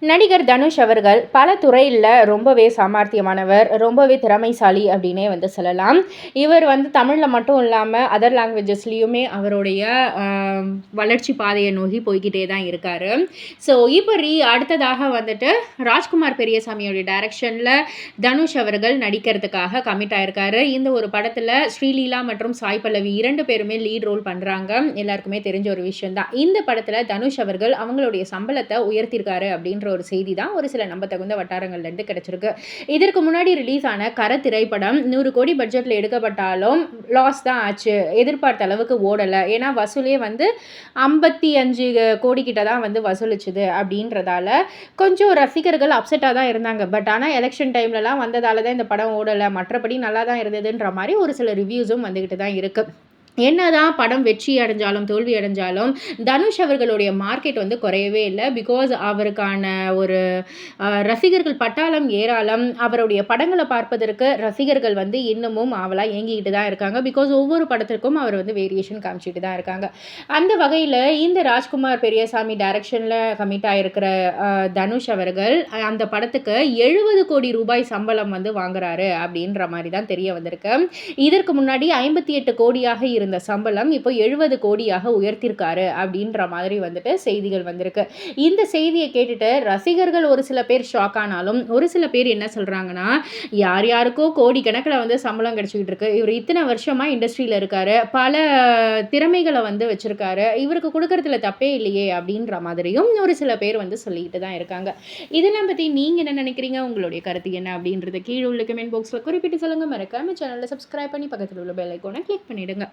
நடிகர் தனுஷ் அவர்கள் பல துறையில் ரொம்பவே சாமர்த்தியமானவர், ரொம்பவே திறமைசாலி அப்படின்னே வந்து சொல்லலாம். இவர் வந்து தமிழில் மட்டும் இல்லாமல் அதர் லாங்குவேஜஸ்லேயுமே அவருடைய வளர்ச்சி பாதையை நோக்கி போய்கிட்டே தான் இருக்கார். ஸோ இப்போ அடுத்ததாக வந்துட்டு ராஜ்குமார் பெரியசாமியோடைய டைரக்ஷனில் தனுஷ் அவர்கள் நடிக்கிறதுக்காக கமிட் ஆயிருக்காரு. இந்த ஒரு படத்தில் ஸ்ரீலீலா மற்றும் சாய் பல்லவி 2 பேருமே லீட் ரோல் பண்ணுறாங்க. எல்லாருக்குமே தெரிஞ்ச ஒரு விஷயம் தான். இந்த படத்தில் தனுஷ் அவர்கள் அவங்களுடைய சம்பளத்தை உயர்த்தியிருக்காரு அப்படின்ற ஒரு செய்தி தான் ஒரு சில நம்பத்தகுந்த வட்டாரங்கள்லேருந்து கிடைச்சிருக்கு. இதற்கு முன்னாடி ரிலீஸ் ஆன கர திரைப்படம் 100 கோடி பட்ஜெட்டில் எடுக்கப்பட்டாலும் லாஸ் தான் ஆச்சு. எதிர்பார்த்த அளவுக்கு ஓடலை. ஏன்னா வசூலே வந்து 55 கோடி கிட்ட தான் வந்து வசூலிச்சுது அப்படின்றதால கொஞ்சம் ரசிகர்கள் அப்செட்டாக தான் இருந்தாங்க. பட் ஆனால் எலெக்ஷன் டைம்லலாம் வந்ததால தான் இந்த படம் ஓடலை, மற்றபடி நல்லா தான் இருந்ததுன்ற மாதிரி ஒரு சில ரிவ்யூஸும் வந்துக்கிட்டு தான் இருக்குது. என்னதான் படம் வெற்றி அடைஞ்சாலும் தோல்வி அடைஞ்சாலும் தனுஷ் அவர்களுடைய மார்க்கெட் வந்து குறையவே இல்லை. பிகாஸ் அவருக்கான ஒரு ரசிகர்கள் பட்டாளம் ஏராளம். அவருடைய படங்களை பார்ப்பதற்கு ரசிகர்கள் வந்து இன்னமும் ஆவலாக ஏங்கிக்கிட்டு தான் இருக்காங்க. பிகாஸ் ஒவ்வொரு படத்திற்கும் அவர் வந்து வேரியேஷன் காமிச்சிட்டு தான் இருக்காங்க. அந்த வகையில் இந்த ராஜ்குமார் பெரியசாமி டைரக்ஷனில் கமிட் ஆகிருக்கிற தனுஷ் அவர்கள் அந்த படத்துக்கு 70 கோடி ரூபாய் சம்பளம் வந்து வாங்குறாரு அப்படின்ற மாதிரி தான் தெரிய வந்திருக்கு. இதற்கு முன்னாடி 58 கோடியாக இருந்த சம்பளம் இப்போ 70 கோடியாக உயர்த்திருக்காரு அப்படின்ற மாதிரி வந்துட்டு செய்திகள் வந்திருக்கு. இந்த செய்தியை கேட்டுட்டு ரசிகர்கள் ஒரு சில பேர் ஷாக் ஆனாலும் ஒரு சில பேர் என்ன சொல்றாங்கன்னா, யார் யாருக்கோ கோடி கணக்கில் வந்து சம்பளம் கிடைச்சிக்கிட்டு இருக்கு, இவர் இத்தனை வருஷமா இண்டஸ்ட்ரியில் இருக்காரு, பல திறமைகளை வந்து வச்சிருக்காரு, இவருக்கு கொடுக்கறதுல தப்பே இல்லையே அப்படின்ற மாதிரியும் ஒரு சில பேர் வந்து சொல்லிக்கிட்டு தான் இருக்காங்க. இதெல்லாம் பற்றி நீங்கள் என்ன நினைக்கிறீங்க? உங்களுடைய கருத்து என்ன அப்படின்றத கீழே உள்ள கமெண்ட் பாக்ஸில் குறிப்பிட்டு சொல்லுங்க. மறக்காம சேனலை சப்ஸ்கிரைப் பண்ணி பக்கத்தில் உள்ள பெல் ஐக்கானை கிளிக் பண்ணிடுங்க.